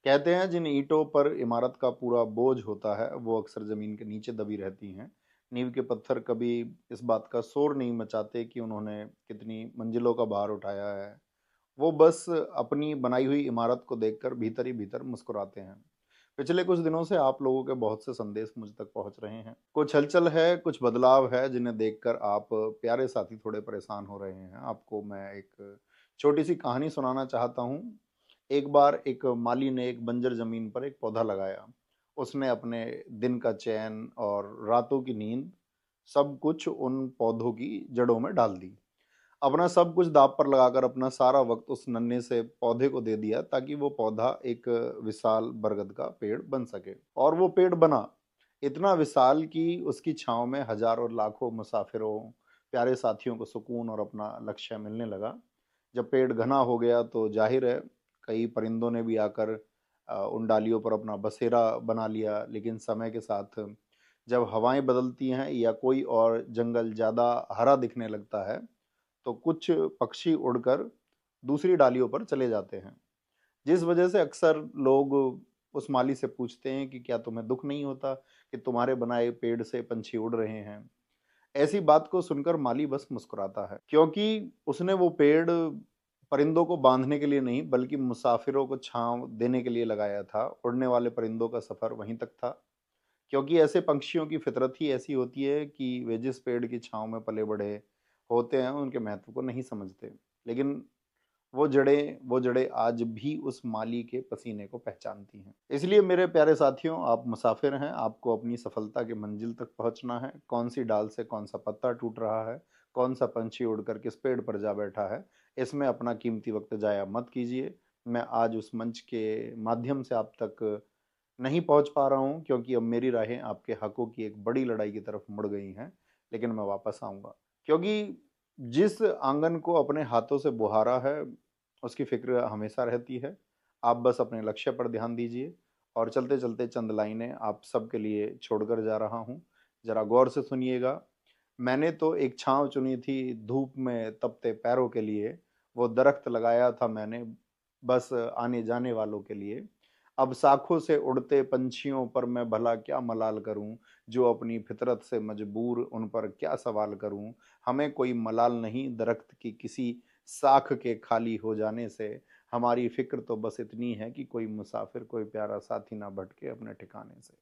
कहते हैं जिन ईंटों पर इमारत का पूरा बोझ होता है वो अक्सर जमीन के नीचे दबी रहती हैं। नींव के पत्थर कभी इस बात का शोर नहीं मचाते कि उन्होंने कितनी मंजिलों का भार उठाया है। वो बस अपनी बनाई हुई इमारत को देखकर भीतर ही भीतर मुस्कुराते हैं। पिछले कुछ दिनों से आप लोगों के बहुत से संदेश मुझ तक पहुंच रहे हैं। कुछ हलचल है, कुछ बदलाव है जिन्हें देखकर आप प्यारे साथी थोड़े परेशान हो रहे हैं। आपको मैं एक छोटी सी कहानी सुनाना चाहता हूँ। एक बार एक माली ने एक बंजर जमीन पर एक पौधा लगाया। उसने अपने दिन का चैन और रातों की नींद सब कुछ उन पौधों की जड़ों में डाल दी। अपना सब कुछ दांव पर लगाकर अपना सारा वक्त उस नन्हे से पौधे को दे दिया ताकि वो पौधा एक विशाल बरगद का पेड़ बन सके। और वो पेड़ बना इतना विशाल कि उसकी छांव में हजारों लाखों मुसाफिरों, प्यारे साथियों को सुकून और अपना लक्ष्य मिलने लगा। जब पेड़ घना हो गया तो जाहिर है कई परिंदों ने भी आकर उन डालियों पर अपना बसेरा बना लिया। लेकिन समय के साथ जब हवाएं बदलती हैं या कोई और जंगल ज़्यादा हरा दिखने लगता है तो कुछ पक्षी उड़कर दूसरी डालियों पर चले जाते हैं। जिस वजह से अक्सर लोग उस माली से पूछते हैं कि क्या तुम्हें दुख नहीं होता कि तुम्हारे बनाए पेड़ से पंछी उड़ रहे हैं। ऐसी बात को सुनकर माली बस मुस्कुराता है, क्योंकि उसने वो पेड़ परिंदों को बांधने के लिए नहीं बल्कि मुसाफिरों को छांव देने के लिए लगाया था। उड़ने वाले परिंदों का सफर वहीं तक था, क्योंकि ऐसे पक्षियों की फितरत ही ऐसी होती है कि वे जिस पेड़ की छांव में पले बढ़े होते हैं उनके महत्व को नहीं समझते। लेकिन वो जड़ें आज भी उस माली के पसीने को पहचानती हैं। इसलिए मेरे प्यारे साथियों, आप मुसाफिर हैं, आपको अपनी सफलता के मंजिल तक पहुंचना है। कौन सी डाल से कौन सा पत्ता टूट रहा है, कौन सा पंछी उड़कर किस पेड़ पर जा बैठा है, इसमें अपना कीमती वक्त जाया मत कीजिए। मैं आज उस मंच के माध्यम से आप तक नहीं पहुंच पा रहा हूं, क्योंकि अब मेरी राहें आपके हकों की एक बड़ी लड़ाई की तरफ मुड़ गई हैं। लेकिन मैं वापस आऊंगा, क्योंकि जिस आंगन को अपने हाथों से बुहारा है उसकी फिक्र हमेशा रहती है। आप बस अपने लक्ष्य पर ध्यान दीजिए। और चलते चलते चंद लाइनें आप सबके लिए छोड़कर जा रहा हूँ, जरा गौर से सुनिएगा। मैंने तो एक छांव चुनी थी धूप में तपते पैरों के लिए, वो दरख्त लगाया था मैंने बस आने जाने वालों के लिए। अब शाखों से उड़ते पंछियों पर मैं भला क्या मलाल करूं, जो अपनी फितरत से मजबूर उन पर क्या सवाल करूं। हमें कोई मलाल नहीं दरख्त की किसी साख के खाली हो जाने से। हमारी फिक्र तो बस इतनी है कि कोई मुसाफिर, कोई प्यारा साथी ना भटके अपने ठिकाने से।